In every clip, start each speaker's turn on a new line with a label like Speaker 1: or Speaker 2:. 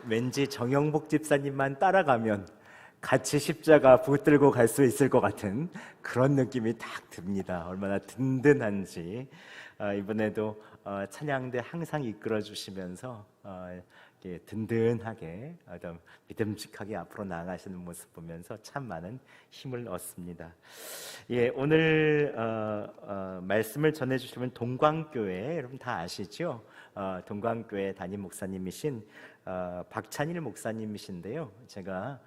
Speaker 1: 왠지 정영복 집사님만 따라가면 같이 십자가 붙들고 갈 수 있을 것 같은 그런 느낌이 딱 듭니다. 얼마나 든든한지. 이번에도 찬양대 항상 이끌어 주시면서 든든하게 믿음직하게 앞으로 나아가시는 모습 보면서 참 많은 힘을 얻습니다. 오늘 말씀을 전해주시면 동광교회, 여러분 다 아시죠? 동광교회 담임 목사님이신 박찬일 목사님이신데요. 제가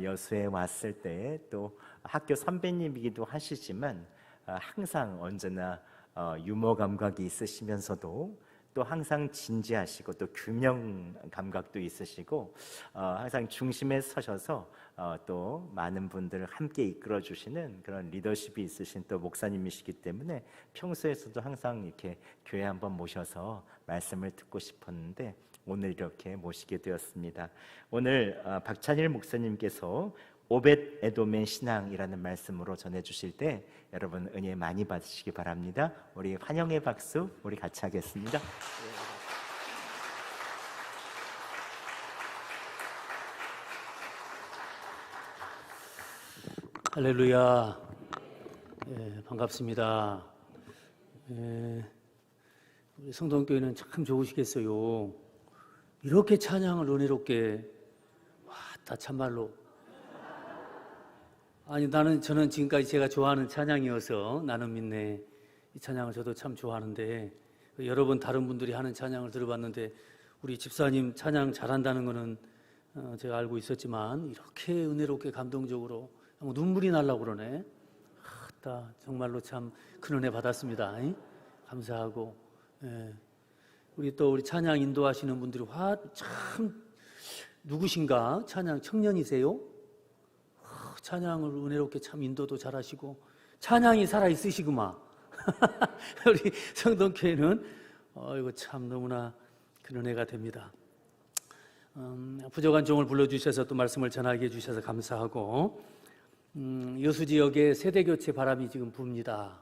Speaker 1: 여수에 왔을 때 또 학교 선배님이기도 하시지만 항상 언제나 유머 감각이 있으시면서도 또 항상 진지하시고 또 균형 감각도 있으시고 항상 중심에 서셔서 또 많은 분들을 함께 이끌어 주시는 그런 리더십이 있으신 또 목사님이시기 때문에 평소에서도 항상 이렇게 교회 한번 모셔서 말씀을 듣고 싶었는데 오늘 이렇게 모시게 되었습니다. 오늘 박찬일 목사님께서 오벳 에돔의 신앙이라는 말씀으로 전해주실 때 여러분 은혜 많이 받으시기 바랍니다. 우리 환영의 박수 우리 같이 하겠습니다.
Speaker 2: 할렐루야. 반갑습니다. 우리 성동교회는 참 좋으시겠어요. 이렇게 찬양을 은혜롭게 다 참말로. 아니 저는 지금까지 제가 좋아하는 찬양이어서 나는 믿네 이 찬양을 저도 참 좋아하는데 여러 번 다른 분들이 하는 찬양을 들어봤는데 우리 집사님 찬양 잘한다는 거는 제가 알고 있었지만 이렇게 은혜롭게 감동적으로 눈물이 나려고 그러네. 정말로 참 큰 은혜 받았습니다. 감사하고 우리 찬양 인도하시는 분들이 참 누구신가? 찬양 청년이세요? 찬양을 은혜롭게 참 인도도 잘하시고 찬양이 살아있으시구만. 우리 성동교회는 이거 참 너무나 큰 은혜가 됩니다. 부족한 종을 불러주셔서 또 말씀을 전하게 해주셔서 감사하고 여수 지역에 세대교체 바람이 지금 붑니다.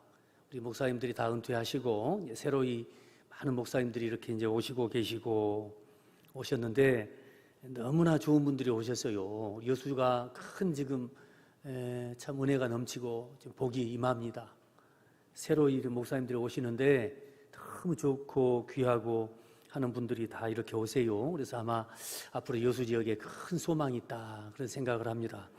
Speaker 2: 우리 목사님들이 다 은퇴하시고 새로이 많은 목사님들이 이렇게 이제 오시고 계시고 오셨는데 너무나 좋은 분들이 오셨어요. 여수가 큰 지금 참 은혜가 넘치고 지금 복이 임합니다. 새로이 목사님들이 오시는데 너무 좋고 귀하고 하는 분들이 다 이렇게 오세요. 그래서 아마 앞으로 여수 지역에 큰 소망이 있다 그런 생각을 합니다.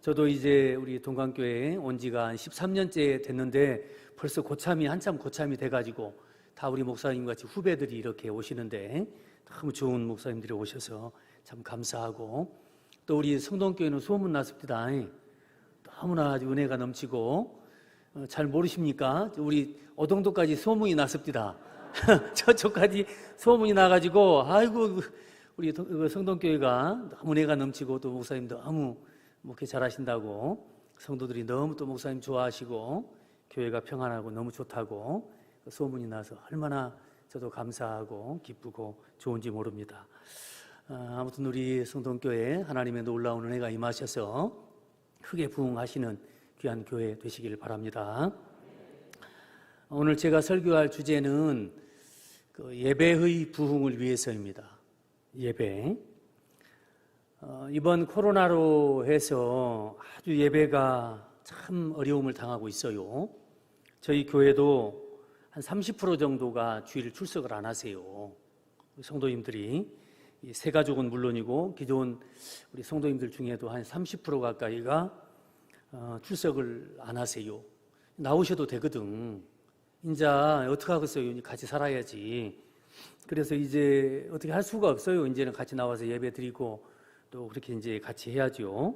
Speaker 2: 저도 이제 우리 동광교회에 온 지가 한 13년째 됐는데 벌써 한참 고참이 돼가지고 다 우리 목사님 같이 후배들이 이렇게 오시는데 너무 좋은 목사님들이 오셔서 참 감사하고 또 우리 성동교회는 소문났습니다. 너무나 아주 은혜가 넘치고 잘 모르십니까? 우리 어동도까지 소문이 났습니다. 저쪽까지 소문이 나가지고 아이고 우리 성동교회가 너무 은혜가 넘치고 또 목사님 너무 목회 잘하신다고 성도들이 너무 또 목사님 좋아하시고 교회가 평안하고 너무 좋다고 소문이 나서 얼마나 저도 감사하고 기쁘고 좋은지 모릅니다. 아무튼 우리 성동교회 하나님의 놀라운 은혜가 임하셔서 크게 부흥하시는 귀한 교회 되시길 바랍니다. 오늘 제가 설교할 주제는 예배의 부흥을 위해서입니다. 예배. 이번 코로나로 해서 아주 예배가 참 어려움을 당하고 있어요. 저희 교회도 한 30% 정도가 주일 출석을 안 하세요. 성도님들이 새 가족은 물론이고 기존 우리 성도님들 중에도 한 30% 가까이가 출석을 안 하세요. 나오셔도 되거든. 이제 어떻게 하겠어요? 같이 살아야지. 그래서 이제 어떻게 할 수가 없어요. 이제는 같이 나와서 예배 드리고 또 그렇게 이제 같이 해야죠.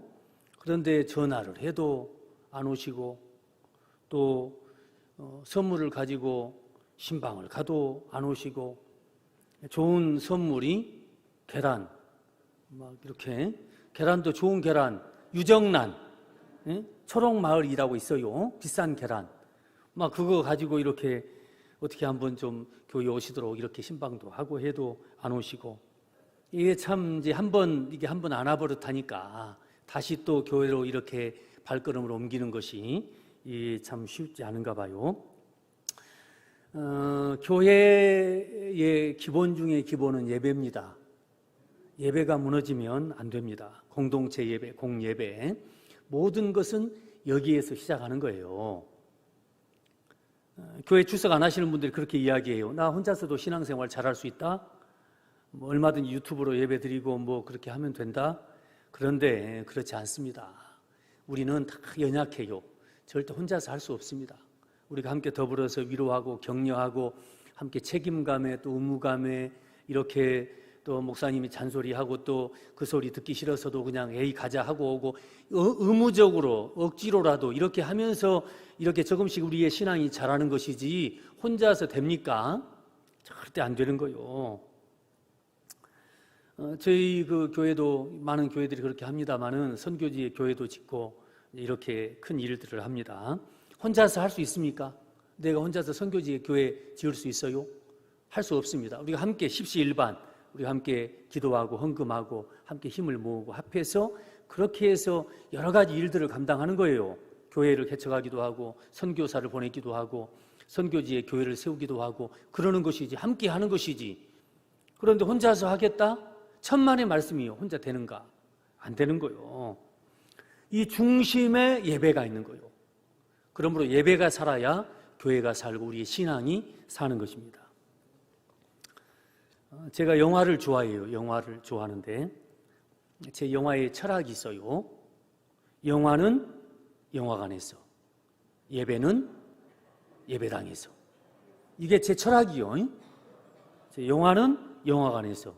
Speaker 2: 그런데 전화를 해도 안 오시고 또 선물을 가지고 신방을 가도 안 오시고 좋은 선물이 계란 막 이렇게 계란도 좋은 계란 유정란 초록마을이라고 있어요. 비싼 계란 막 그거 가지고 이렇게 어떻게 한번 좀 교회 오시도록 이렇게 신방도 하고 해도 안 오시고 이게 참 이제 이게 한번 안 와버릇하니까 다시 또 교회로 이렇게 발걸음을 옮기는 것이 참 쉽지 않은가 봐요. 교회의 기본 중에 기본은 예배입니다. 예배가 무너지면 안 됩니다. 공동체 예배, 공예배 모든 것은 여기에서 시작하는 거예요. 교회 출석 안 하시는 분들이 그렇게 이야기해요. 나 혼자서도 신앙생활 잘할 수 있다. 뭐 얼마든지 유튜브로 예배 드리고 뭐 그렇게 하면 된다. 그런데 그렇지 않습니다. 우리는 다 연약해요. 절대 혼자서 할 수 없습니다. 우리가 함께 더불어서 위로하고 격려하고 함께 책임감에 또 의무감에 이렇게 또 목사님이 잔소리하고 또 그 소리 듣기 싫어서도 그냥 에이 가자 하고 오고 의무적으로 억지로라도 이렇게 하면서 이렇게 조금씩 우리의 신앙이 자라는 것이지 혼자서 됩니까? 절대 안 되는 거요. 저희 그 교회도 많은 교회들이 그렇게 합니다만은 선교지의 교회도 짓고 이렇게 큰 일들을 합니다. 혼자서 할 수 있습니까? 내가 혼자서 선교지의 교회 지을 수 있어요? 할 수 없습니다. 우리가 함께 십시일반 우리가 함께 기도하고 헌금하고 함께 힘을 모으고 합해서 그렇게 해서 여러 가지 일들을 감당하는 거예요. 교회를 개척하기도 하고 선교사를 보내기도 하고 선교지에 교회를 세우기도 하고 그러는 것이지 함께 하는 것이지. 그런데 혼자서 하겠다? 천만의 말씀이요. 혼자 되는가? 안 되는 거예요. 이 중심에 예배가 있는 거예요. 그러므로 예배가 살아야 교회가 살고 우리의 신앙이 사는 것입니다. 제가 영화를 좋아해요. 영화를 좋아하는데 제 영화에 철학이 있어요. 영화는 영화관에서, 예배는 예배당에서. 이게 제 철학이요. 제 영화는 영화관에서.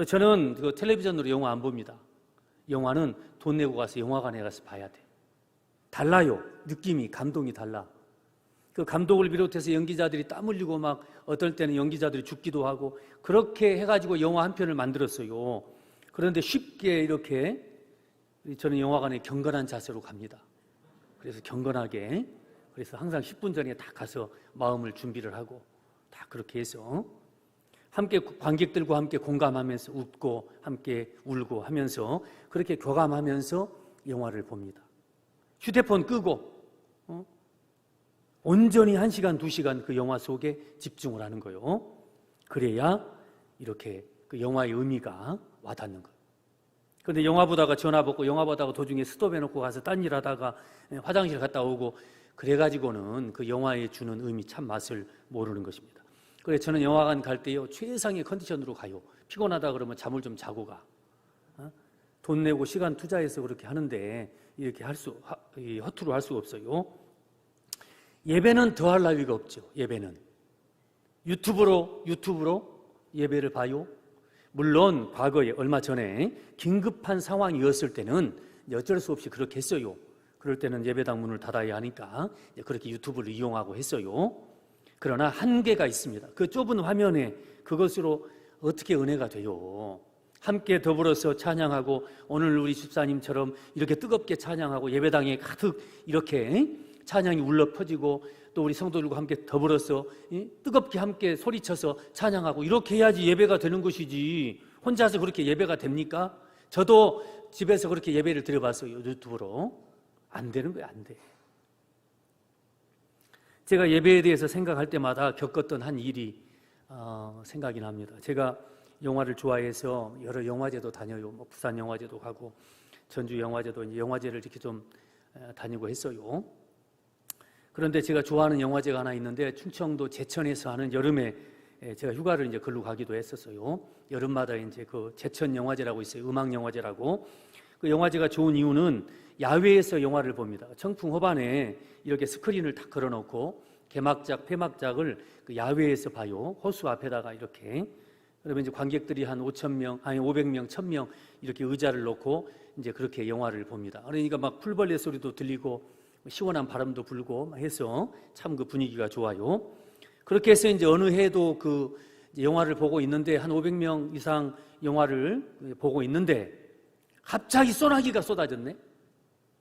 Speaker 2: 저는 그 텔레비전으로 영화 안 봅니다. 영화는 돈 내고 가서 영화관에 가서 봐야 돼. 달라요. 느낌이, 감동이 달라. 그 감독을 비롯해서 연기자들이 땀 흘리고 막 어떨 때는 연기자들이 죽기도 하고 그렇게 해가지고 영화 한 편을 만들었어요. 그런데 쉽게 이렇게 저는 영화관에 경건한 자세로 갑니다. 그래서 경건하게, 그래서 항상 10분 전에 다 가서 마음을 준비를 하고 다 그렇게 해서 함께 관객들과 함께 공감하면서 웃고 함께 울고 하면서 그렇게 교감하면서 영화를 봅니다. 휴대폰 끄고 온전히 1시간, 2시간 그 영화 속에 집중을 하는 거예요. 그래야 이렇게 그 영화의 의미가 와닿는 거예요. 그런데 영화 보다가 전화 받고 영화 보다가 도중에 스톱해놓고 가서 딴 일 하다가 화장실 갔다 오고 그래가지고는 그 영화에 주는 의미 참 맛을 모르는 것입니다. 그래서 저는 영화관 갈 때요 최상의 컨디션으로 가요. 피곤하다 그러면 잠을 좀 자고 가. 돈 내고 시간 투자해서 그렇게 하는데 이렇게 허투루 할 수가 없어요. 예배는 더할 나위가 없죠. 예배는 유튜브로 예배를 봐요. 물론 과거에 얼마 전에 긴급한 상황이었을 때는 어쩔 수 없이 그렇게 했어요. 그럴 때는 예배당 문을 닫아야 하니까 그렇게 유튜브를 이용하고 했어요. 그러나 한계가 있습니다. 그 좁은 화면에 그것으로 어떻게 은혜가 돼요? 함께 더불어서 찬양하고 오늘 우리 집사님처럼 이렇게 뜨겁게 찬양하고 예배당에 가득 이렇게 찬양이 울려 퍼지고 또 우리 성도들과 함께 더불어서 뜨겁게 함께 소리쳐서 찬양하고 이렇게 해야지 예배가 되는 것이지 혼자서 그렇게 예배가 됩니까? 저도 집에서 그렇게 예배를 드려봤어요. 유튜브로. 안 되는 거예요. 안 돼. 제가 예배에 대해서 생각할 때마다 겪었던 한 일이 생각이 납니다. 제가 영화를 좋아해서 여러 영화제도 다녀요. 뭐 부산 영화제도 가고 전주 영화제도 이제 영화제를 이렇게 좀 다니고 했어요. 그런데 제가 좋아하는 영화제가 하나 있는데 충청도 제천에서 하는 여름에 제가 휴가를 이제 걸로 가기도 했었어요. 여름마다 이제 그 제천 영화제라고 있어요. 음악 영화제라고. 그 영화제가 좋은 이유는 야외에서 영화를 봅니다. 청풍 호반에 이렇게 스크린을 딱 걸어놓고 개막작, 폐막작을 그 야외에서 봐요. 호수 앞에다가 이렇게. 그러면 이제 관객들이 한 500명, 1000명 이렇게 의자를 놓고 이제 그렇게 영화를 봅니다. 그러니까 막 풀벌레 소리도 들리고 시원한 바람도 불고 해서 참 그 분위기가 좋아요. 그렇게 해서 이제 어느 해도 그 영화를 보고 있는데 한 500명 이상 영화를 보고 있는데 갑자기 소나기가 쏟아졌네.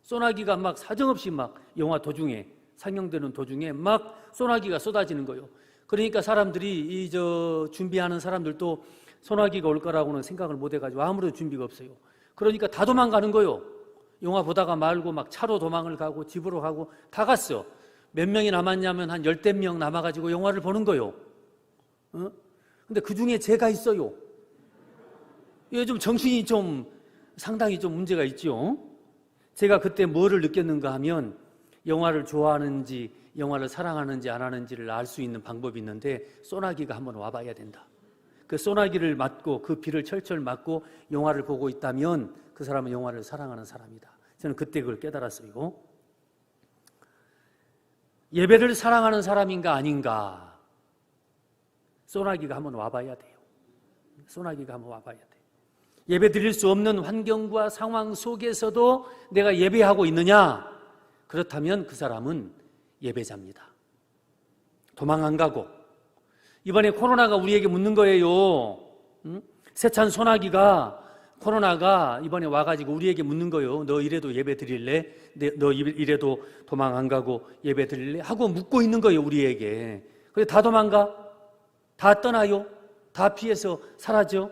Speaker 2: 소나기가 막 사정없이 막 영화 도중에 상영되는 도중에 막 소나기가 쏟아지는 거예요. 그러니까 사람들이 준비하는 사람들도 소나기가 올 거라고는 생각을 못 해가지고 아무런 준비가 없어요. 그러니까 다 도망가는 거예요. 영화 보다가 말고 막 차로 도망을 가고 집으로 가고 다 갔어. 몇 명이 남았냐면 한 10명 남아가지고 영화를 보는 거예요. 근데 그 중에 제가 있어요. 요즘 정신이 좀 상당히 좀 문제가 있죠. 제가 그때 뭐를 느꼈는가 하면 영화를 좋아하는지 영화를 사랑하는지 안 하는지를 알 수 있는 방법이 있는데 소나기가 한번 와봐야 된다. 그 소나기를 맞고 그 비를 철철 맞고 영화를 보고 있다면 그 사람은 영화를 사랑하는 사람이다. 저는 그때 그걸 깨달았어요. 예배를 사랑하는 사람인가 아닌가, 소나기가 한번 와봐야 돼요. 소나기가 한번 와봐야 돼요. 예배 드릴 수 없는 환경과 상황 속에서도 내가 예배하고 있느냐? 그렇다면 그 사람은 예배자입니다. 도망 안 가고. 이번에 코로나가 우리에게 묻는 거예요. 세찬 소나기가, 코로나가 이번에 와가지고 우리에게 묻는 거예요. 너 이래도 예배 드릴래? 너 이래도 도망 안 가고 예배 드릴래? 하고 묻고 있는 거예요, 우리에게. 근데 다 도망가? 다 떠나요? 다 피해서 사라져?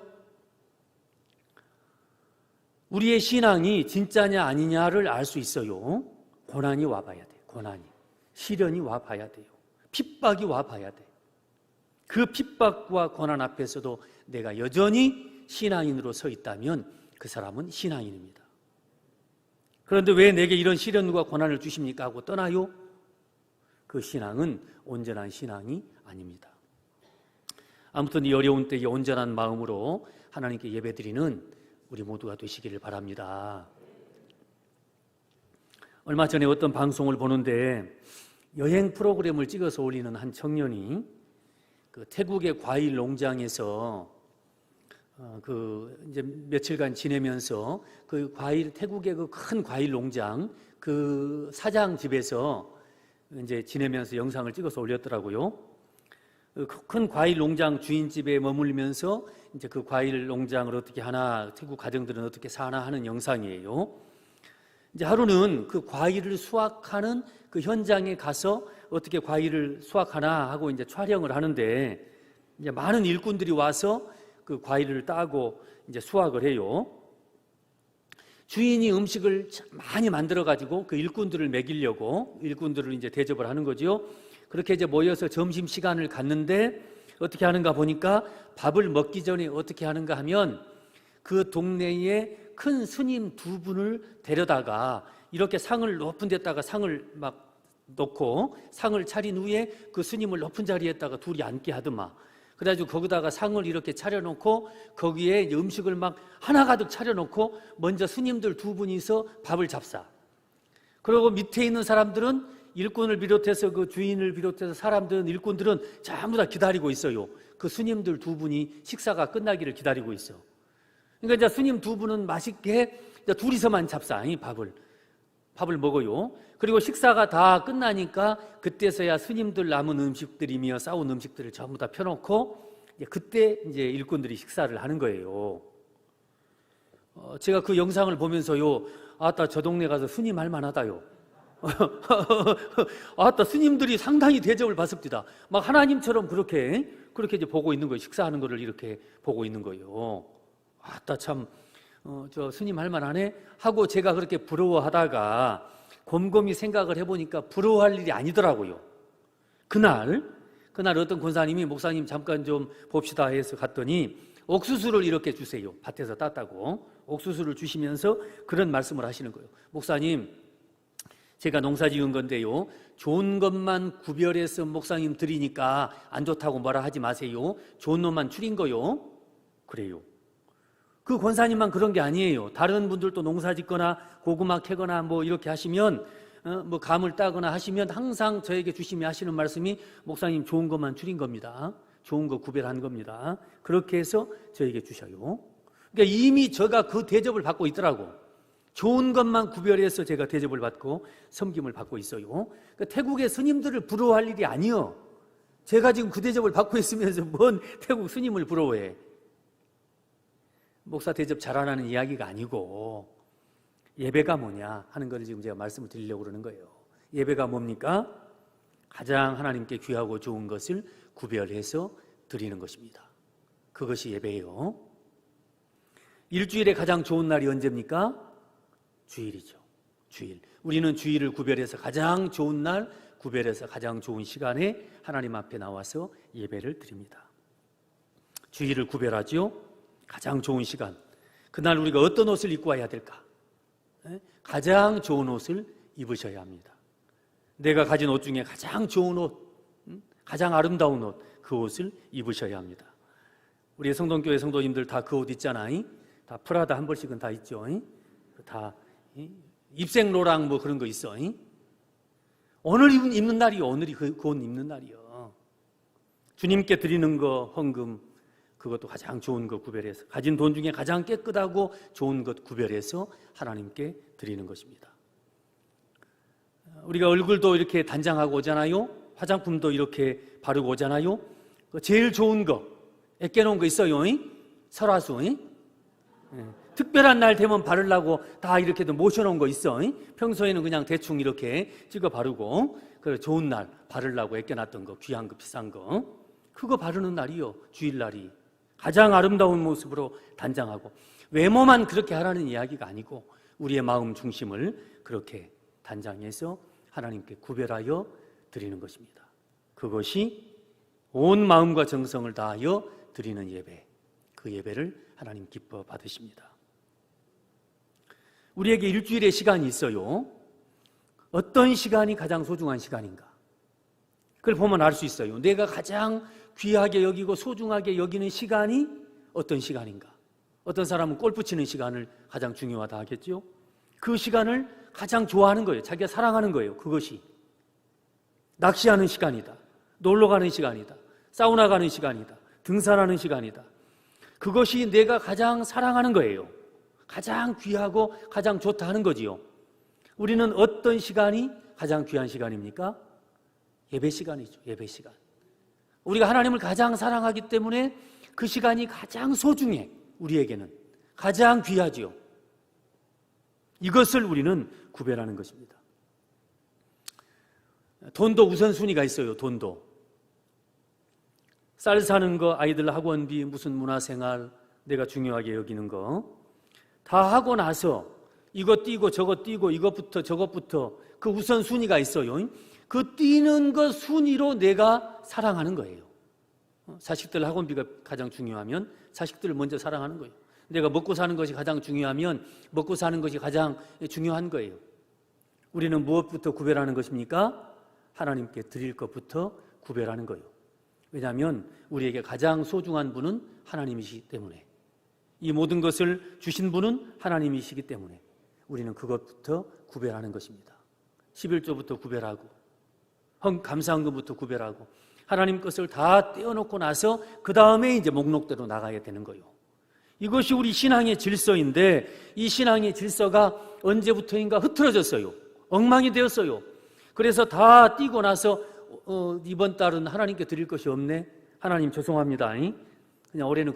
Speaker 2: 우리의 신앙이 진짜냐 아니냐를 알 수 있어요. 고난이 와봐야 돼요. 고난이. 시련이 와봐야 돼요. 핍박이 와봐야 돼요. 그 핍박과 고난 앞에서도 내가 여전히 신앙인으로 서 있다면 그 사람은 신앙인입니다. 그런데 왜 내게 이런 시련과 고난을 주십니까? 하고 떠나요? 그 신앙은 온전한 신앙이 아닙니다. 아무튼 이 어려운 때에 온전한 마음으로 하나님께 예배드리는 우리 모두가 되시기를 바랍니다. 얼마 전에 어떤 방송을 보는데 여행 프로그램을 찍어서 올리는 한 청년이 그 태국의 과일 농장에서 이제 며칠간 지내면서 그 태국의 그 큰 과일 농장 그 사장 집에서 이제 지내면서 영상을 찍어서 올렸더라고요. 큰 과일 농장 주인 집에 머물면서 이제 그 과일 농장을 어떻게 하나, 태국 가정들은 어떻게 사나 하는 영상이에요. 이제 하루는 그 과일을 수확하는 그 현장에 가서 어떻게 과일을 수확하나 하고 이제 촬영을 하는데 이제 많은 일꾼들이 와서 그 과일을 따고 이제 수확을 해요. 주인이 음식을 많이 만들어 가지고 그 일꾼들을 먹이려고 일꾼들을 이제 대접을 하는 거죠. 그렇게 이제 모여서 점심 시간을 갖는데 어떻게 하는가 보니까 밥을 먹기 전에 어떻게 하는가 하면 그 동네에 큰 스님 두 분을 데려다가 이렇게 상을 높은 데다가 상을 막 놓고 상을 차린 후에 그 스님을 높은 자리에다가 둘이 앉게 하더만. 그래가지고 거기다가 상을 이렇게 차려놓고 거기에 이제 음식을 막 하나 가득 차려놓고 먼저 스님들 두 분이서 밥을 잡사. 그리고 밑에 있는 사람들은 일꾼을 비롯해서 그 주인을 비롯해서 사람들은 일꾼들은 전부 다 기다리고 있어요. 그 스님들 두 분이 식사가 끝나기를 기다리고 있어. 그러니까 이제 스님 두 분은 맛있게 이제 둘이서만 잡사 밥을 먹어요. 그리고 식사가 다 끝나니까 그때서야 스님들 남은 음식들이며 싸운 음식들을 전부 다 펴놓고 그때 이제 일꾼들이 식사를 하는 거예요. 제가 그 영상을 보면서요, 아따 저 동네 가서 스님 할 만하다요. 아따 스님들이 상당히 대접을 받습니다. 막 하나님처럼 그렇게 이제 보고 있는 거예요. 식사하는 거를 이렇게 보고 있는 거예요. 아따 참 저 스님 할 만하네 하고 제가 그렇게 부러워하다가 곰곰이 생각을 해보니까 부러워할 일이 아니더라고요. 그날 어떤 권사님이 목사님 잠깐 좀 봅시다 해서 갔더니 옥수수를 이렇게 주세요. 밭에서 땄다고 옥수수를 주시면서 그런 말씀을 하시는 거예요. 목사님, 제가 농사 지은 건데요, 좋은 것만 구별해서 목사님 드리니까 안 좋다고 뭐라 하지 마세요. 좋은 놈만 추린 거요. 그래요. 그 권사님만 그런 게 아니에요. 다른 분들도 농사 짓거나 고구마 캐거나 뭐 이렇게 하시면 뭐 감을 따거나 하시면 항상 저에게 주시며 하시는 말씀이 목사님 좋은 것만 추린 겁니다. 좋은 거 구별한 겁니다. 그렇게 해서 저에게 주셔요. 그러니까 이미 제가 그 대접을 받고 있더라고. 좋은 것만 구별해서 제가 대접을 받고 섬김을 받고 있어요. 그러니까 태국의 스님들을 부러워할 일이 아니요. 제가 지금 그 대접을 받고 있으면서 뭔 태국 스님을 부러워해. 목사 대접 잘하라는 이야기가 아니고 예배가 뭐냐 하는 걸 지금 제가 말씀을 드리려고 그러는 거예요. 예배가 뭡니까? 가장 하나님께 귀하고 좋은 것을 구별해서 드리는 것입니다. 그것이 예배예요. 일주일에 가장 좋은 날이 언제입니까? 주일이죠. 주일. 우리는 주일을 구별해서 가장 좋은 날, 구별해서 가장 좋은 시간에 하나님 앞에 나와서 예배를 드립니다. 주일을 구별하죠. 가장 좋은 시간. 그날 우리가 어떤 옷을 입고 와야 될까? 가장 좋은 옷을 입으셔야 합니다. 내가 가진 옷 중에 가장 좋은 옷, 가장 아름다운 옷, 그 옷을 입으셔야 합니다. 우리 성동교회 성도님들 다 그 옷 있잖아요. 다 프라다 한 벌씩은 다 있죠. 다 입생로랑 뭐 그런 거 있어. 오늘 입는 날이요. 오늘이 그 옷 입는 날이요. 주님께 드리는 거 헌금, 그것도 가장 좋은 거 구별해서, 가진 돈 중에 가장 깨끗하고 좋은 것 구별해서 하나님께 드리는 것입니다. 우리가 얼굴도 이렇게 단장하고 오잖아요. 화장품도 이렇게 바르고 오잖아요. 제일 좋은 거, 애껴놓은 거 있어요. 설화수. 특별한 날 되면 바르려고 다 이렇게 모셔놓은 거 있어. 평소에는 그냥 대충 이렇게 찍어 바르고, 그래 좋은 날 바르려고 애껴놨던 거, 귀한 거, 비싼 거, 그거 바르는 날이요. 주일날이 가장 아름다운 모습으로 단장하고, 외모만 그렇게 하라는 이야기가 아니고 우리의 마음 중심을 그렇게 단장해서 하나님께 구별하여 드리는 것입니다. 그것이 온 마음과 정성을 다하여 드리는 예배, 그 예배를 하나님 기뻐 받으십니다. 우리에게 일주일의 시간이 있어요. 어떤 시간이 가장 소중한 시간인가? 그걸 보면 알 수 있어요. 내가 가장 귀하게 여기고 소중하게 여기는 시간이 어떤 시간인가? 어떤 사람은 골프 치는 시간을 가장 중요하다 하겠죠. 그 시간을 가장 좋아하는 거예요. 자기가 사랑하는 거예요. 그것이 낚시하는 시간이다, 놀러 가는 시간이다, 사우나 가는 시간이다, 등산하는 시간이다. 그것이 내가 가장 사랑하는 거예요. 가장 귀하고 가장 좋다 하는 거지요. 우리는 어떤 시간이 가장 귀한 시간입니까? 예배 시간이죠. 예배 시간. 우리가 하나님을 가장 사랑하기 때문에 그 시간이 가장 소중해. 우리에게는 가장 귀하지요. 이것을 우리는 구별하는 것입니다. 돈도 우선순위가 있어요. 돈도. 쌀 사는 거, 아이들 학원비, 무슨 문화생활, 내가 중요하게 여기는 거 다 하고 나서 이거 띄고 저거 띄고 이것부터 저것부터 그 우선순위가 있어요. 그 띄는 것 순위로 내가 사랑하는 거예요. 자식들 학원비가 가장 중요하면 자식들을 먼저 사랑하는 거예요. 내가 먹고 사는 것이 가장 중요하면 먹고 사는 것이 가장 중요한 거예요. 우리는 무엇부터 구별하는 것입니까? 하나님께 드릴 것부터 구별하는 거예요. 왜냐하면 우리에게 가장 소중한 분은 하나님이시기 때문에, 이 모든 것을 주신 분은 하나님이시기 때문에 우리는 그것부터 구별하는 것입니다. 11조부터 구별하고, 감사헌금부터 구별하고, 하나님 것을 다 떼어놓고 나서 그 다음에 이제 목록대로 나가야 되는 거예요. 이것이 우리 신앙의 질서인데, 이 신앙의 질서가 언제부터인가 흐트러졌어요. 엉망이 되었어요. 그래서 다 띄고 나서 이번 달은 하나님께 드릴 것이 없네. 하나님 죄송합니다. 그냥 올해는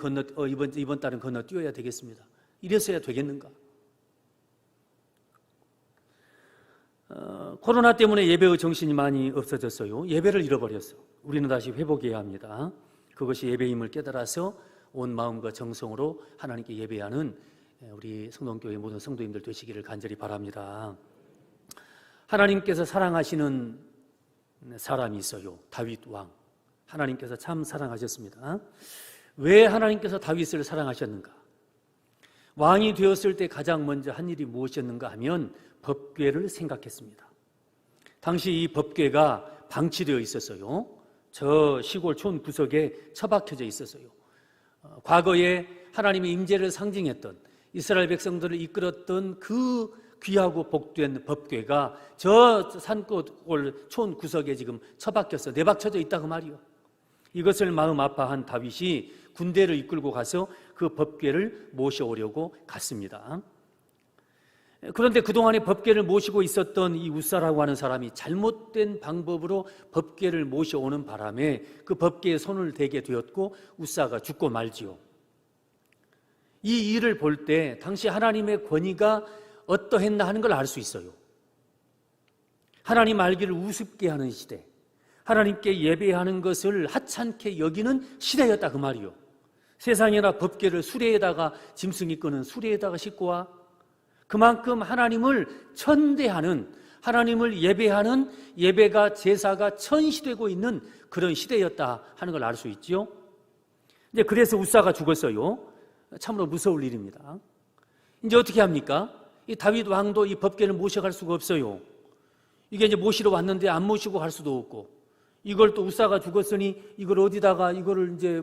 Speaker 2: 이번 달은 건너뛰어야 되겠습니다. 이랬어야 되겠는가? 코로나 때문에 예배의 정신이 많이 없어졌어요. 예배를 잃어버렸어. 우리는 다시 회복해야 합니다. 그것이 예배임을 깨달아서 온 마음과 정성으로 하나님께 예배하는 우리 성동교회 모든 성도님들 되시기를 간절히 바랍니다. 하나님께서 사랑하시는 사람이 있어요. 다윗 왕. 하나님께서 참 사랑하셨습니다. 왜 하나님께서 다윗을 사랑하셨는가? 왕이 되었을 때 가장 먼저 한 일이 무엇이었는가 하면 법궤를 생각했습니다. 당시 이 법궤가 방치되어 있었어요. 저 시골 촌 구석에 처박혀져 있었어요. 과거에 하나님의 임재를 상징했던, 이스라엘 백성들을 이끌었던 그 귀하고 복된 법궤가 저 산골 촌 구석에 지금 처박혀서 내박쳐져 있다 그 말이요. 이것을 마음 아파한 다윗이 군대를 이끌고 가서 그 법궤를 모셔오려고 갔습니다. 그런데 그동안에 법궤를 모시고 있었던 이 우사라고 하는 사람이 잘못된 방법으로 법궤를 모셔오는 바람에 그 법궤에 손을 대게 되었고 우사가 죽고 말지요. 이 일을 볼 때 당시 하나님의 권위가 어떠했나 하는 걸 알 수 있어요. 하나님 알기를 우습게 하는 시대, 하나님께 예배하는 것을 하찮게 여기는 시대였다 그 말이요. 세상에나 법궤를 수레에다가 짐승이 끄는 수레에다가 싣고 와, 그만큼 하나님을 천대하는, 하나님을 예배하는 예배가, 제사가 천시되고 있는 그런 시대였다 하는 걸 알 수 있지요. 이제 그래서 우사가 죽었어요. 참으로 무서울 일입니다. 이제 어떻게 합니까? 이 다윗 왕도 이 법궤를 모셔갈 수가 없어요. 이게 이제 모시러 왔는데 안 모시고 갈 수도 없고, 이걸 또 우사가 죽었으니 이걸 어디다가 이거를 이제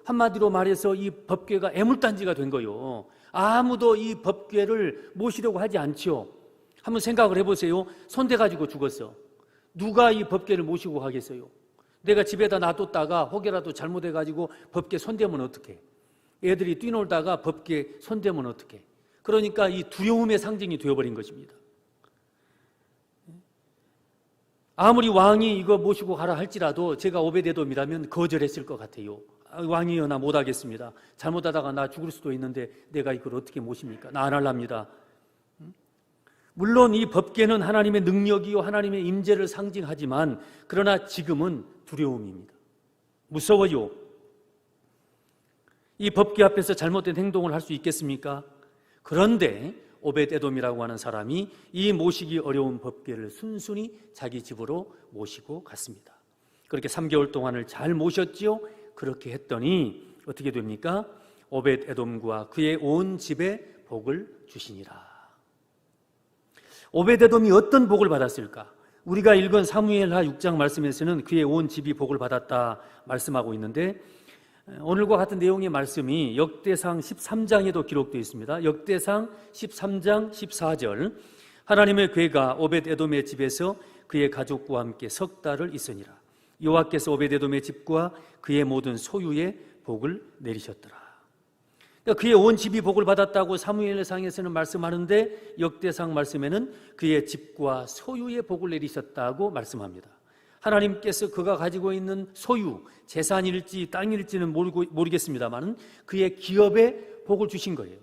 Speaker 2: 한마디로 말해서 이 법궤가 애물단지가 된 거예요. 아무도 이 법궤를 모시려고 하지 않죠. 한번 생각을 해보세요. 손대 가지고 죽었어. 누가 이 법궤를 모시고 가겠어요? 내가 집에다 놔뒀다가 혹여라도 잘못해 가지고 법궤 손대면 어떡해? 애들이 뛰놀다가 법궤 손대면 어떡해? 그러니까 이 두려움의 상징이 되어버린 것입니다. 아무리 왕이 이거 모시고 가라 할지라도 제가 오베데돔이라면 거절했을 것 같아요. 왕이여, 나 못하겠습니다. 잘못하다가 나 죽을 수도 있는데 내가 이걸 어떻게 모십니까? 나 안 할랍니다. 물론 이 법궤는 하나님의 능력이요 하나님의 임재를 상징하지만, 그러나 지금은 두려움입니다. 무서워요. 이 법궤 앞에서 잘못된 행동을 할 수 있겠습니까? 그런데 오벳에돔이라고 하는 사람이 이 모시기 어려운 법궤를 순순히 자기 집으로 모시고 갔습니다. 그렇게 3개월 동안을 잘 모셨지요. 그렇게 했더니 어떻게 됩니까? 오벳에돔과 그의 온 집에 복을 주시니라. 오벳에돔이 어떤 복을 받았을까? 우리가 읽은 사무엘하 6장 말씀에서는 그의 온 집이 복을 받았다 말씀하고 있는데, 오늘과 같은 내용의 말씀이 역대상 13장에도 기록되어 있습니다. 역대상 13장 14절, 하나님의 궤가 오벳에돔의 집에서 그의 가족과 함께 석 달을 있으니라. 여호와께서 오벳에돔의 집과 그의 모든 소유에 복을 내리셨더라. 그러니까 그의 온 집이 복을 받았다고 사무엘상에서는 말씀하는데, 역대상 말씀에는 그의 집과 소유에 복을 내리셨다고 말씀합니다. 하나님께서 그가 가지고 있는 소유, 재산일지 땅일지는 모르겠습니다만 그의 기업에 복을 주신 거예요.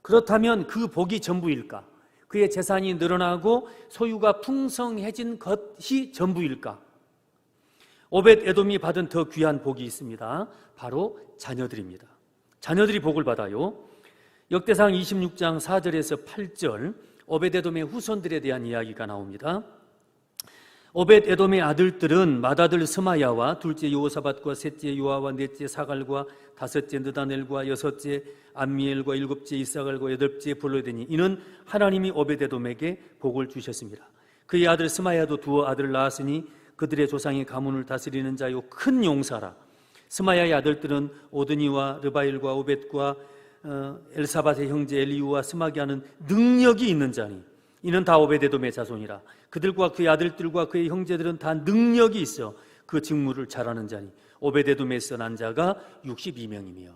Speaker 2: 그렇다면 그 복이 전부일까? 그의 재산이 늘어나고 소유가 풍성해진 것이 전부일까? 오벳에돔이 받은 더 귀한 복이 있습니다. 바로 자녀들입니다. 자녀들이 복을 받아요. 역대상 26장 4절에서 8절, 오벳에돔의 후손들에 대한 이야기가 나옵니다. 오벳에돔의 아들들은 맏아들 스마야와 둘째 여호사밧과 셋째 요아와 넷째 사갈과 다섯째 느다넬과 여섯째 암미엘과 일곱째 이사갈과 여덟째 블로데니. 이는 하나님이 오벳에돔에게 복을 주셨습니다. 그의 아들 스마야도 두 아들을 낳았으니 그들의 조상의 가문을 다스리는 자요 큰 용사라. 스마야의 아들들은 오드니와 르바일과 오벳과 엘사밧의 형제 엘리우와 스마기아는 능력이 있는 자니 이는 다 오벳에돔의 자손이라. 그들과 그의 아들들과 그의 형제들은 다 능력이 있어 그 직무를 잘하는 자니 오벳에돔에서 난 자가 62명이며.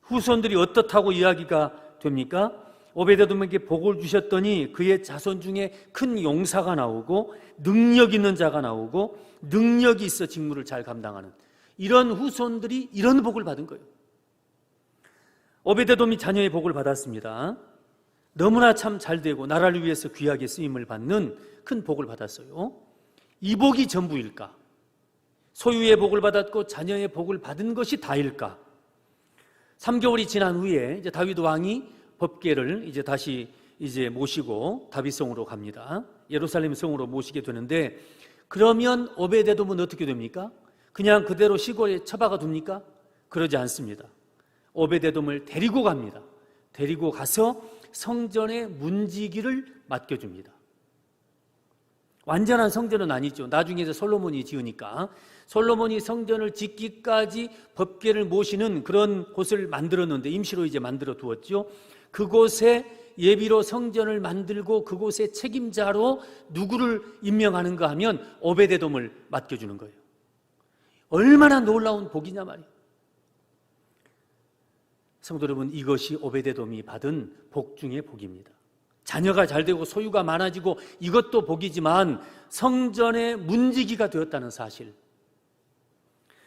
Speaker 2: 후손들이 어떻다고 이야기가 됩니까? 오벳에돔에게 복을 주셨더니 그의 자손 중에 큰 용사가 나오고 능력 있는 자가 나오고 능력이 있어 직무를 잘 감당하는, 이런 후손들이 이런 복을 받은 거예요. 오벳에돔이 자녀의 복을 받았습니다. 너무나 참 잘되고 나라를 위해서 귀하게 쓰임을 받는 큰 복을 받았어요. 이 복이 전부일까? 소유의 복을 받았고 자녀의 복을 받은 것이 다일까? 3개월이 지난 후에 이제 다윗 왕이 법궤를 이제 다시 모시고 다윗성으로 갑니다. 예루살렘 성으로 모시게 되는데, 그러면 오벳에돔은 어떻게 됩니까? 그냥 그대로 시골에 처박아 둡니까? 그러지 않습니다. 오벳에돔을 데리고 갑니다. 데리고 가서 성전의 문지기를 맡겨줍니다. 완전한 성전은 아니죠. 나중에 이제 솔로몬이 지으니까 솔로몬이 성전을 짓기까지 법궤를 모시는 그런 곳을 만들었는데, 임시로 이제 만들어 두었죠. 그곳에 예비로 성전을 만들고 그곳의 책임자로 누구를 임명하는가 하면 오벳에돔을 맡겨주는 거예요. 얼마나 놀라운 복이냐 말이에요. 성도 여러분, 이것이 오벳에돔이 받은 복 중의 복입니다. 자녀가 잘되고 소유가 많아지고 이것도 복이지만 성전의 문지기가 되었다는 사실.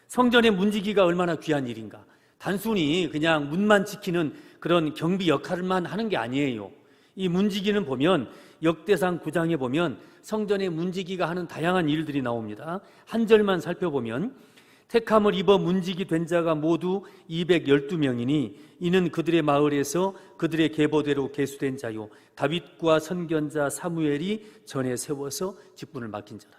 Speaker 2: 성전의 문지기가 얼마나 귀한 일인가. 단순히 그냥 문만 지키는 그런 경비 역할만 하는 게 아니에요. 이 문지기는 보면 역대상 9장에 보면 성전의 문지기가 하는 다양한 일들이 나옵니다. 한 절만 살펴보면 택함을 입어 문지기 된 자가 모두 212명이니 이는 그들의 마을에서 그들의 계보대로 계수된 자요 다윗과 선견자 사무엘이 전에 세워서 직분을 맡긴 자라.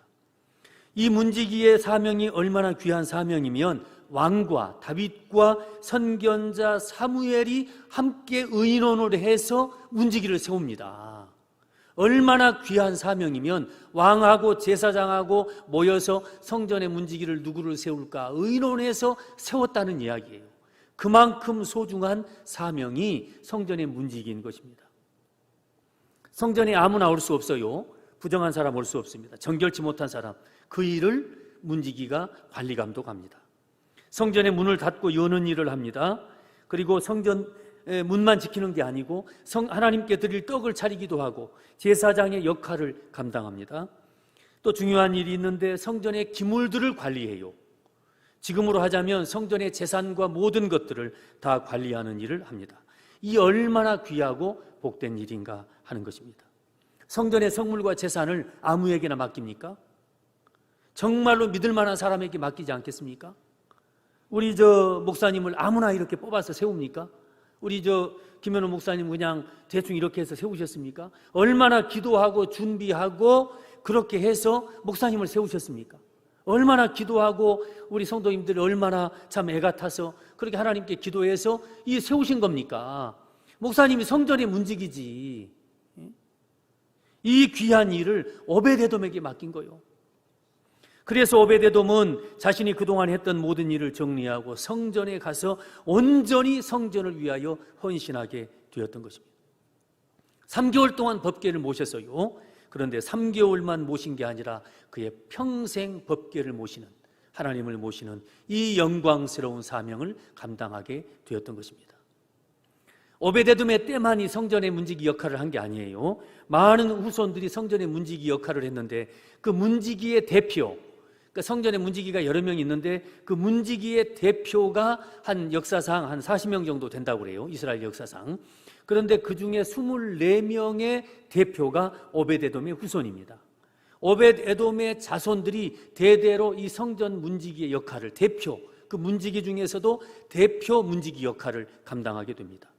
Speaker 2: 이 문지기의 사명이 얼마나 귀한 사명이면 왕과 다윗과 선견자 사무엘이 함께 의논을 해서 문지기를 세웁니다. 얼마나 귀한 사명이면 왕하고 제사장하고 모여서 성전의 문지기를 누구를 세울까 의논해서 세웠다는 이야기예요. 그만큼 소중한 사명이 성전의 문지기인 것입니다. 성전에 아무나 올 수 없어요. 부정한 사람 올 수 없습니다. 정결치 못한 사람, 그 일을 문지기가 관리 감독합니다. 성전의 문을 닫고 여는 일을 합니다. 그리고 성전 문만 지키는 게 아니고 하나님께 드릴 떡을 차리기도 하고 제사장의 역할을 감당합니다. 또 중요한 일이 있는데 성전의 기물들을 관리해요. 지금으로 하자면 성전의 재산과 모든 것들을 다 관리하는 일을 합니다. 이 얼마나 귀하고 복된 일인가 하는 것입니다. 성전의 성물과 재산을 아무에게나 맡깁니까? 정말로 믿을 만한 사람에게 맡기지 않겠습니까? 우리 목사님을 아무나 이렇게 뽑아서 세웁니까? 우리 김현우 목사님 그냥 대충 이렇게 해서 세우셨습니까? 얼마나 기도하고 준비하고 그렇게 해서 목사님을 세우셨습니까? 얼마나 기도하고 우리 성도님들이 얼마나 참 애가 타서 그렇게 하나님께 기도해서 이 세우신 겁니까? 목사님이 성전의 문지기지. 이 귀한 일을 오베데돔에게 맡긴 거예요. 그래서 오베데돔은 자신이 그동안 했던 모든 일을 정리하고 성전에 가서 온전히 성전을 위하여 헌신하게 되었던 것입니다. 3개월 동안 법궤를 모셨어요. 그런데 3개월만 모신 게 아니라 그의 평생 법궤를 모시는, 하나님을 모시는 이 영광스러운 사명을 감당하게 되었던 것입니다. 오베데돔의 때만이 성전의 문지기 역할을 한 게 아니에요. 많은 후손들이 성전의 문지기 역할을 했는데 그 문지기의 대표, 그러니까 성전의 문지기가 여러 명 있는데 그 문지기의 대표가 한 역사상 한 40명 정도 된다고 그래요. 이스라엘 역사상. 그런데 그 중에 24명의 대표가 오베데돔의 후손입니다. 오베데돔의 자손들이 대대로 이 성전 문지기의 역할을 대표, 그 문지기 중에서도 대표 문지기 역할을 감당하게 됩니다.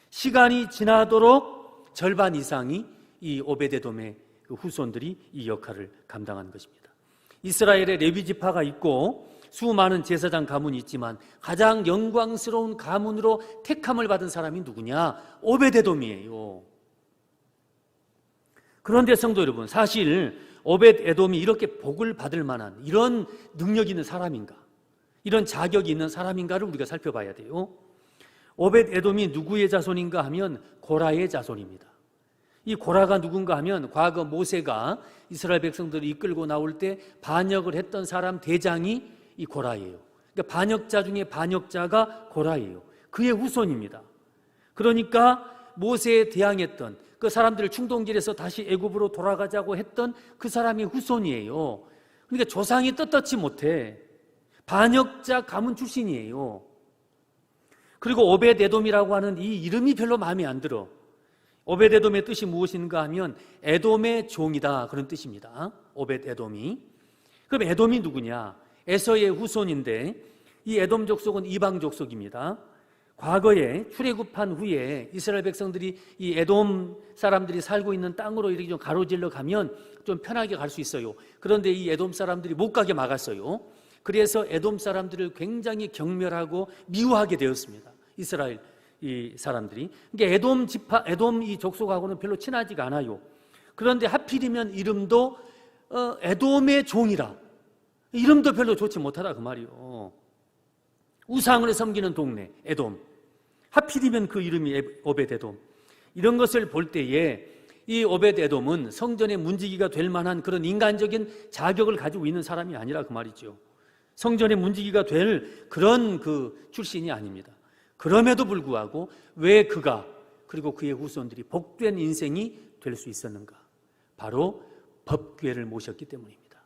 Speaker 2: 시간이 지나도록 절반 이상이 이 오베데돔의 그 후손들이 이 역할을 감당한 것입니다. 이스라엘에 레위 지파가 있고 수많은 제사장 가문이 있지만 가장 영광스러운 가문으로 택함을 받은 사람이 누구냐? 오베데돔이에요. 그런데 성도 여러분, 사실 오베데돔이 이렇게 복을 받을 만한 이런 능력 있는 사람인가? 이런 자격이 있는 사람인가를 우리가 살펴봐야 돼요. 오벳에돔이 누구의 자손인가 하면 고라의 자손입니다. 이 고라가 누군가 하면 과거 모세가 이스라엘 백성들을 이끌고 나올 때 반역을 했던 사람 대장이 이 고라예요. 그러니까 반역자 중에 반역자가 고라예요. 그의 후손입니다. 그러니까 모세에 대항했던 그 사람들을 충동질해서 다시 애굽으로 돌아가자고 했던 그 사람의 후손이에요. 그러니까 조상이 떳떳지 못해 반역자 가문 출신이에요. 그리고 오벳에돔이라고 하는 이 이름이 별로 마음에 안 들어. 오벳에돔의 뜻이 무엇인가 하면 에돔의 종이다, 그런 뜻입니다. 오벳에돔이. 그럼 에돔이 누구냐? 에서의 후손인데 이 에돔 족속은 이방 족속입니다. 과거에 출애굽한 후에 이스라엘 백성들이 이 에돔 사람들이 살고 있는 땅으로 이렇게 좀 가로질러 가면 좀 편하게 갈 수 있어요. 그런데 이 에돔 사람들이 못 가게 막았어요. 그래서 에돔 사람들을 굉장히 경멸하고 미워하게 되었습니다. 이스라엘 이 사람들이. 그러니까 에돔 이 족속하고는 별로 친하지가 않아요. 그런데 하필이면 이름도 에돔의 종이라. 이름도 별로 좋지 못하다 그 말이요. 우상을 섬기는 동네 에돔. 하필이면 그 이름이 오벳에돔. 이런 것을 볼 때에 이 오벳에돔은 성전의 문지기가 될 만한 그런 인간적인 자격을 가지고 있는 사람이 아니라 그 말이죠. 성전의 문지기가 될 그런 그 출신이 아닙니다. 그럼에도 불구하고 왜 그가 그리고 그의 후손들이 복된 인생이 될 수 있었는가? 바로 법궤를 모셨기 때문입니다.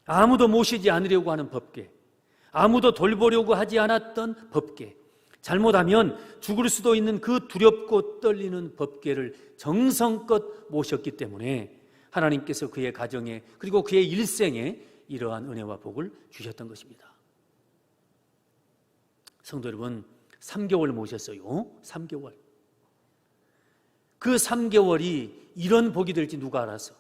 Speaker 2: 아무도 모시지 않으려고 하는 법궤, 아무도 돌보려고 하지 않았던 법궤, 잘못하면 죽을 수도 있는 그 두렵고 떨리는 법궤를 정성껏 모셨기 때문에 하나님께서 그의 가정에 그리고 그의 일생에 이러한 은혜와 복을 주셨던 것입니다. 성도 여러분, 3개월 모셨어요. 3개월. 그 3개월이 이런 복이 될지 누가 알았어?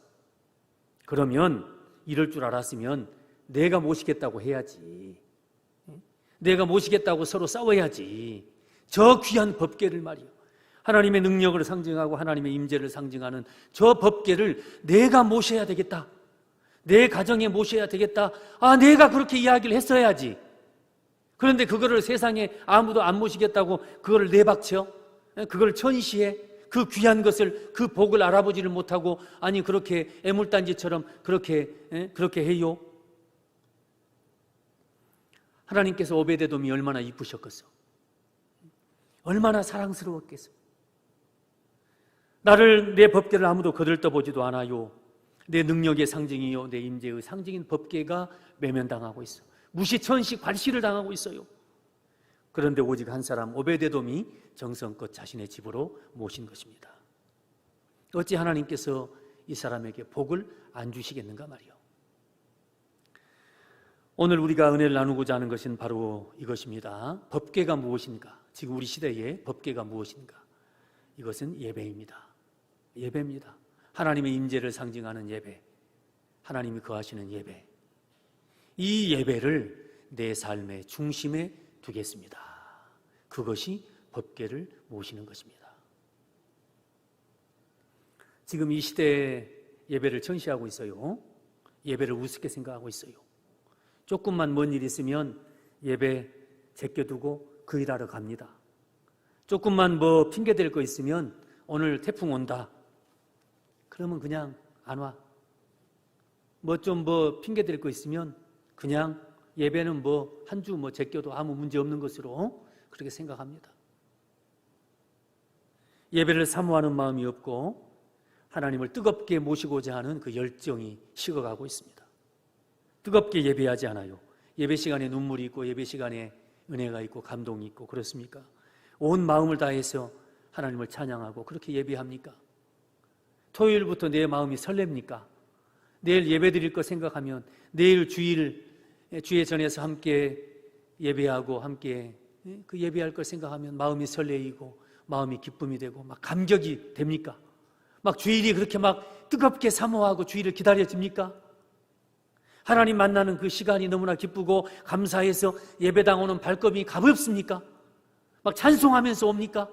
Speaker 2: 그러면 이럴 줄 알았으면 내가 모시겠다고 해야지. 내가 모시겠다고 서로 싸워야지. 저 귀한 법궤를 말이요, 하나님의 능력을 상징하고 하나님의 임재를 상징하는 저 법궤를 내가 모셔야 되겠다, 내 가정에 모셔야 되겠다. 내가 그렇게 이야기를 했어야지. 그런데 그거를 세상에 아무도 안 모시겠다고 그거를 내박쳐, 그걸 전시해, 그 귀한 것을, 그 복을 알아보지를 못하고, 아니 그렇게 애물단지처럼 그렇게 해요. 하나님께서 오베데돔이 얼마나 이쁘셨겠어, 얼마나 사랑스러웠겠어. 나를, 내 법궤를 아무도 거들떠보지도 않아요. 내 능력의 상징이요, 내 임재의 상징인 법궤가 외면당하고 있어. 무시천시 괄시를 당하고 있어요. 그런데 오직 한 사람 오베데돔이 정성껏 자신의 집으로 모신 것입니다. 어찌 하나님께서 이 사람에게 복을 안 주시겠는가 말이요. 오늘 우리가 은혜를 나누고자 하는 것은 바로 이것입니다. 법궤가 무엇인가? 지금 우리 시대의 법궤가 무엇인가? 이것은 예배입니다. 예배입니다. 하나님의 임재를 상징하는 예배, 하나님이 거하시는 예배. 이 예배를 내 삶의 중심에 두겠습니다. 그것이 법궤를 모시는 것입니다. 지금 이 시대에 예배를 전시하고 있어요. 예배를 우습게 생각하고 있어요. 조금만 먼 일 있으면 예배 제껴두고 그 일하러 갑니다. 조금만 핑계댈 거 있으면 오늘 태풍 온다, 그러면 그냥 안 와. 좀 핑계댈 거 있으면 그냥 예배는 한 주 제껴도 아무 문제 없는 것으로 그렇게 생각합니다. 예배를 사모하는 마음이 없고 하나님을 뜨겁게 모시고자 하는 그 열정이 식어가고 있습니다. 뜨겁게 예배하지 않아요. 예배 시간에 눈물이 있고 예배 시간에 은혜가 있고 감동이 있고 그렇습니까? 온 마음을 다해서 하나님을 찬양하고 그렇게 예배합니까? 토요일부터 내 마음이 설렙니까? 내일 예배 드릴 거 생각하면 내일 주에 전에서 함께 예배하고 함께 그 예배할 걸 생각하면 마음이 설레이고 마음이 기쁨이 되고 막 감격이 됩니까? 막 주일이 그렇게 막 뜨겁게 사모하고 주일을 기다려집니까? 하나님 만나는 그 시간이 너무나 기쁘고 감사해서 예배당 오는 발걸음이 가볍습니까? 막 찬송하면서 옵니까?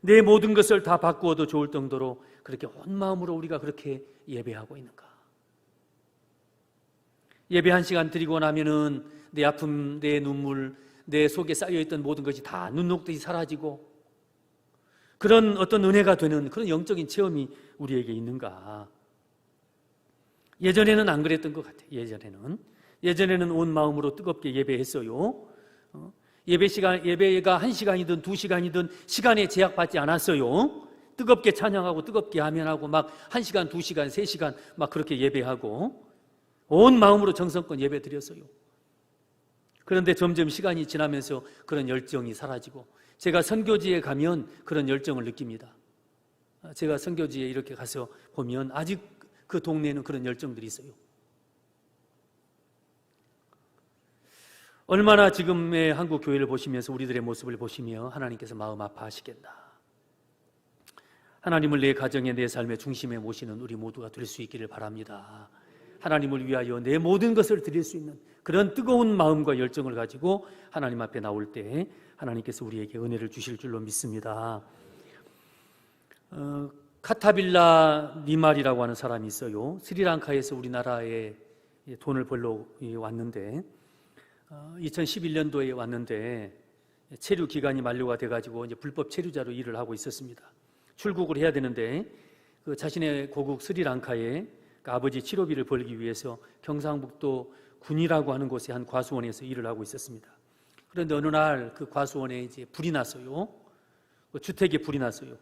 Speaker 2: 내 모든 것을 다 바꾸어도 좋을 정도로 그렇게 온 마음으로 우리가 그렇게 예배하고 있는가? 예배 한 시간 드리고 나면은 내 아픔, 내 눈물, 내 속에 쌓여있던 모든 것이 다 눈 녹듯이 사라지고 그런 어떤 은혜가 되는 그런 영적인 체험이 우리에게 있는가? 예전에는 안 그랬던 것 같아요. 예전에는 온 마음으로 뜨겁게 예배했어요. 예배가 1시간이든 2시간이든 시간에 제약받지 않았어요. 뜨겁게 찬양하고 뜨겁게 아멘하고 막 1시간, 2시간, 3시간 막 그렇게 예배하고 온 마음으로 정성껏 예배 드렸어요. 그런데 점점 시간이 지나면서 그런 열정이 사라지고 제가 선교지에 가면 그런 열정을 느낍니다. 제가 선교지에 이렇게 가서 보면 아직 그 동네에는 그런 열정들이 있어요. 얼마나 지금의 한국 교회를 보시면서 우리들의 모습을 보시며 하나님께서 마음 아파하시겠나. 하나님을 내 가정의 내 삶의 중심에 모시는 우리 모두가 될 수 있기를 바랍니다. 하나님을 위하여 내 모든 것을 드릴 수 있는 그런 뜨거운 마음과 열정을 가지고 하나님 앞에 나올 때 하나님께서 우리에게 은혜를 주실 줄로 믿습니다. 카타빌라 니말이라고 하는 사람이 있어요. 스리랑카에서 우리나라에 돈을 벌러 왔는데 2011년도에 왔는데 체류 기간이 만료가 돼가지고 이제 불법 체류자로 일을 하고 있었습니다. 출국을 해야 되는데 그 자신의 고국 스리랑카에 그 아버지 치료비를 벌기 위해서 경상북도 군이라고 하는 곳의 한 과수원에서 일을 하고 있었습니다. 그런데 어느 날 그 과수원에 이제 불이 났어요. 그 주택에 불이 났어요.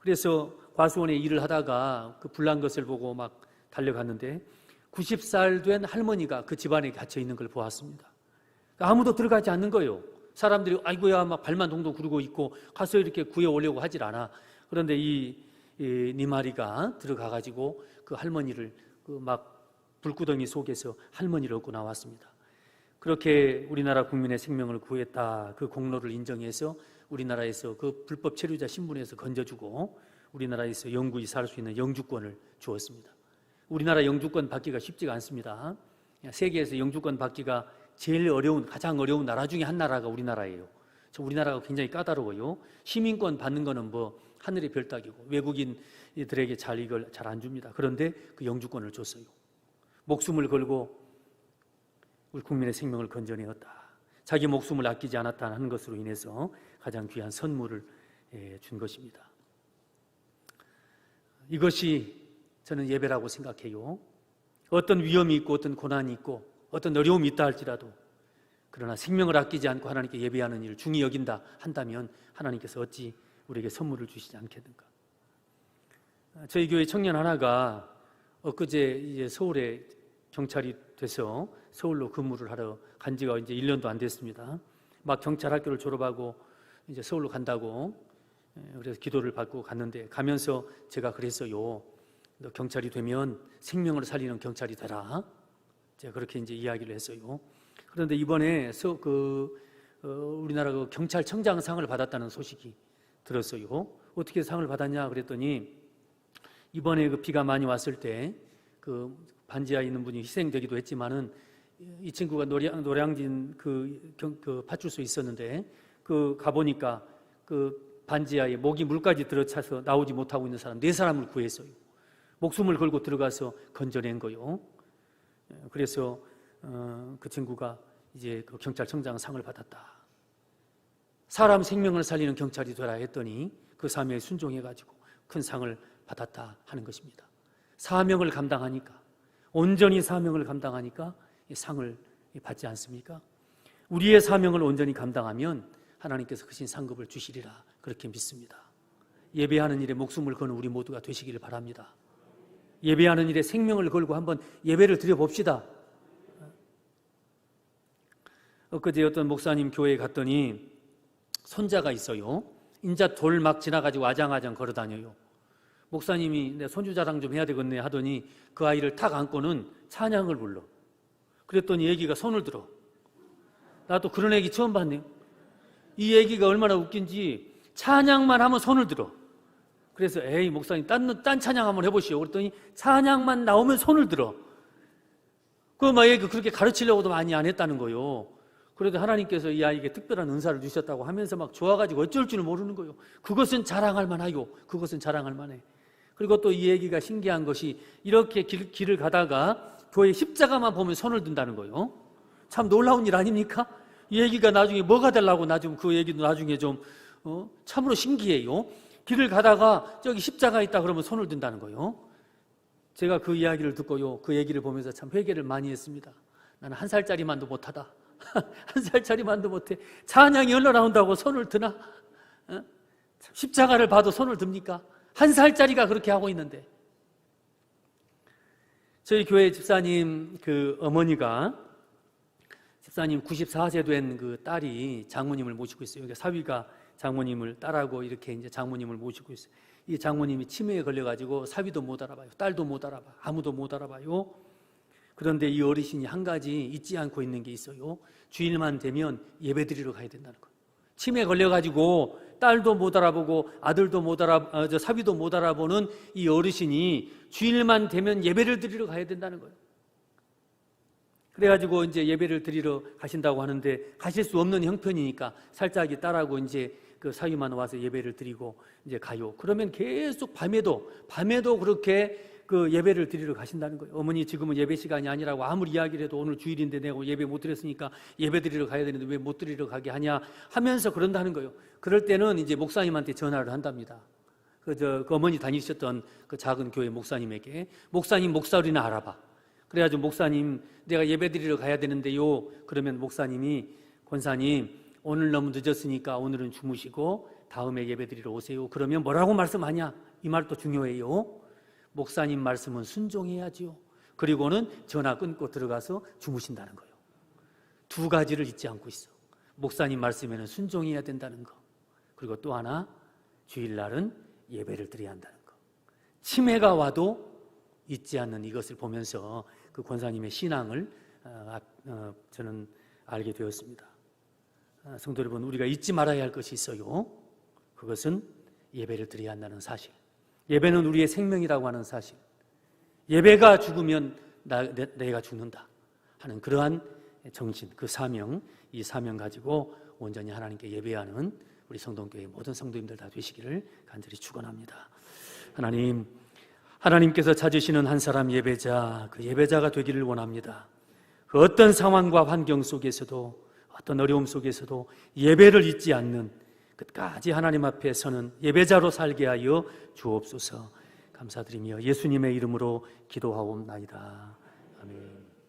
Speaker 2: 그래서 과수원에 일을 하다가 그 불난 것을 보고 막 달려갔는데 90살 된 할머니가 그 집안에 갇혀 있는 걸 보았습니다. 아무도 들어가지 않는 거예요. 사람들이 아이고야 막 발만 동동 구르고 있고 가서 이렇게 구해오려고 하질 않아. 그런데 이 니마리가 들어가가지고 그 할머니를 그 막 불구덩이 속에서 할머니를 얻고 나왔습니다. 그렇게 우리나라 국민의 생명을 구했다. 그 공로를 인정해서 우리나라에서 그 불법 체류자 신분에서 건져주고 우리나라에서 영구히 살 수 있는 영주권을 주었습니다. 우리나라 영주권 받기가 쉽지가 않습니다. 세계에서 영주권 받기가 제일 가장 어려운 나라 중에 한 나라가 우리나라예요. 우리나라가 굉장히 까다로워요. 시민권 받는 거는 뭐 하늘의 별 따기고 외국인들에게 이걸 잘 안 줍니다. 그런데 그 영주권을 줬어요. 목숨을 걸고 우리 국민의 생명을 건져내었다. 자기 목숨을 아끼지 않았다는 것으로 인해서 가장 귀한 선물을 준 것입니다. 이것이 저는 예배라고 생각해요. 어떤 위험이 있고 어떤 고난이 있고 어떤 어려움이 있다 할지라도 그러나 생명을 아끼지 않고 하나님께 예배하는 일을 중히 여긴다 한다면 하나님께서 어찌 우리에게 선물을 주시지 않겠는가. 저희 교회 청년 하나가 엊그제 이제 서울에 경찰이 돼서 서울로 근무를 하러 간 지가 이제 1년도 안 됐습니다. 막 경찰 학교를 졸업하고 이제 서울로 간다고 그래서 기도를 받고 갔는데 가면서 제가 그랬어요. 너 경찰이 되면 생명을 살리는 경찰이 되라. 제가 그렇게 이제 이야기를 했어요. 그런데 이번에 우리나라 그 경찰청장상을 받았다는 소식이 들었어요. 어떻게 상을 받았냐 그랬더니 이번에 그 비가 많이 왔을 때 그 반지하에 있는 분이 희생되기도 했지만은 이 친구가 노량진 그 파출소에 있었는데 그 가보니까 그 반지하에 목이 물까지 들어차서 나오지 못하고 있는 사람 4사람을 구했어요. 목숨을 걸고 들어가서 건져낸 거요. 그래서 그 친구가 이제 그 경찰청장 상을 받았다. 사람 생명을 살리는 경찰이 되라 했더니 그 사명에 순종해가지고 큰 상을 받았다 하는 것입니다. 사명을 감당하니까 온전히 사명을 감당하니까 이 상을 받지 않습니까? 우리의 사명을 온전히 감당하면 하나님께서 크신 상급을 주시리라 그렇게 믿습니다. 예배하는 일에 목숨을 거는 우리 모두가 되시기를 바랍니다. 예배하는 일에 생명을 걸고 한번 예배를 드려봅시다. 엊그제 어떤 목사님 교회에 갔더니 손자가 있어요. 인자 돌 막 지나가지고 아장아장 걸어다녀요. 목사님이 내 손주 자랑 좀 해야 되겠네 하더니 그 아이를 탁 안고는 찬양을 불러. 그랬더니 애기가 손을 들어. 나도 그런 애기 처음 봤네요. 이 애기가 얼마나 웃긴지 찬양만 하면 손을 들어. 그래서 에이 목사님 딴 찬양 한번 해보시오. 그랬더니 찬양만 나오면 손을 들어. 막 애기 그렇게 가르치려고도 많이 안 했다는 거요. 그래도 하나님께서 이 아이에게 특별한 은사를 주셨다고 하면서 막 좋아가지고 어쩔 줄 모르는 거요. 그것은 자랑할 만하요. 그것은 자랑할 만해. 그리고 또 이 얘기가 신기한 것이 이렇게 길을 가다가 교회 십자가만 보면 손을 든다는 거예요. 참 놀라운 일 아닙니까? 이 얘기가 나중에 뭐가 되려고 그 얘기도 나중에 좀 참으로 신기해요. 길을 가다가 저기 십자가 있다 그러면 손을 든다는 거예요. 제가 그 이야기를 듣고요. 그 얘기를 보면서 참 회개를 많이 했습니다. 나는 1살짜리만도 못하다. 1살짜리만도 못해. 찬양이 흘러나온다고 손을 드나? 십자가를 봐도 손을 듭니까? 1살짜리가 그렇게 하고 있는데. 저희 교회 집사님 그 어머니가 집사님 94세 된 그 딸이 장모님을 모시고 있어요. 그러니까 사위가 장모님을 딸하고 이렇게 이제 장모님을 모시고 있어요. 이 장모님이 치매에 걸려가지고 사위도 못 알아봐요. 딸도 못 알아봐. 아무도 못 알아봐요. 그런데 이 어르신이 한 가지 잊지 않고 있는 게 있어요. 주일만 되면 예배드리러 가야 된다는 거예요. 치매에 걸려가지고 딸도 못 알아보고 아들도 사위도 못 알아보는 이 어르신이 주일만 되면 예배를 드리러 가야 된다는 거예요. 그래가지고 이제 예배를 드리러 가신다고 하는데 가실 수 없는 형편이니까 살짝이 딸하고 이제 그 사위만 와서 예배를 드리고 이제 가요. 그러면 계속 밤에도 그렇게 그 예배를 드리러 가신다는 거예요. 어머니 지금은 예배 시간이 아니라고 아무리 이야기를 해도 오늘 주일인데 내가 예배 못 드렸으니까 예배 드리러 가야 되는데 왜 못 드리러 가게 하냐 하면서 그런다는 거예요. 그럴 때는 이제 목사님한테 전화를 한답니다. 그 어머니 다니셨던 그 작은 교회 목사님에게 목사님 목소리나 알아봐. 그래가지고 목사님 내가 예배 드리러 가야 되는데요. 그러면 목사님이 권사님 오늘 너무 늦었으니까 오늘은 주무시고 다음에 예배 드리러 오세요. 그러면 뭐라고 말씀하냐? 이 말도 중요해요. 목사님 말씀은 순종해야지요. 그리고는 전화 끊고 들어가서 주무신다는 거예요. 2가지를 잊지 않고 있어. 목사님 말씀에는 순종해야 된다는 거. 그리고 또 하나 주일날은 예배를 드려야 한다는 거. 치매가 와도 잊지 않는 이것을 보면서 그 권사님의 신앙을 저는 알게 되었습니다. 성도 여러분, 우리가 잊지 말아야 할 것이 있어요. 그것은 예배를 드려야 한다는 사실. 예배는 우리의 생명이라고 하는 사실. 예배가 죽으면 내가 죽는다 하는 그러한 정신, 그 사명, 이 사명 가지고 온전히 하나님께 예배하는 우리 성동교회 모든 성도님들 다 되시기를 간절히 축원합니다. 하나님께서 찾으시는 한 사람 예배자, 그 예배자가 되기를 원합니다. 그 어떤 상황과 환경 속에서도, 어떤 어려움 속에서도 예배를 잊지 않는, 끝까지 하나님 앞에 서는 예배자로 살게 하여 주옵소서. 감사드리며 예수님의 이름으로 기도하옵나이다. 아멘.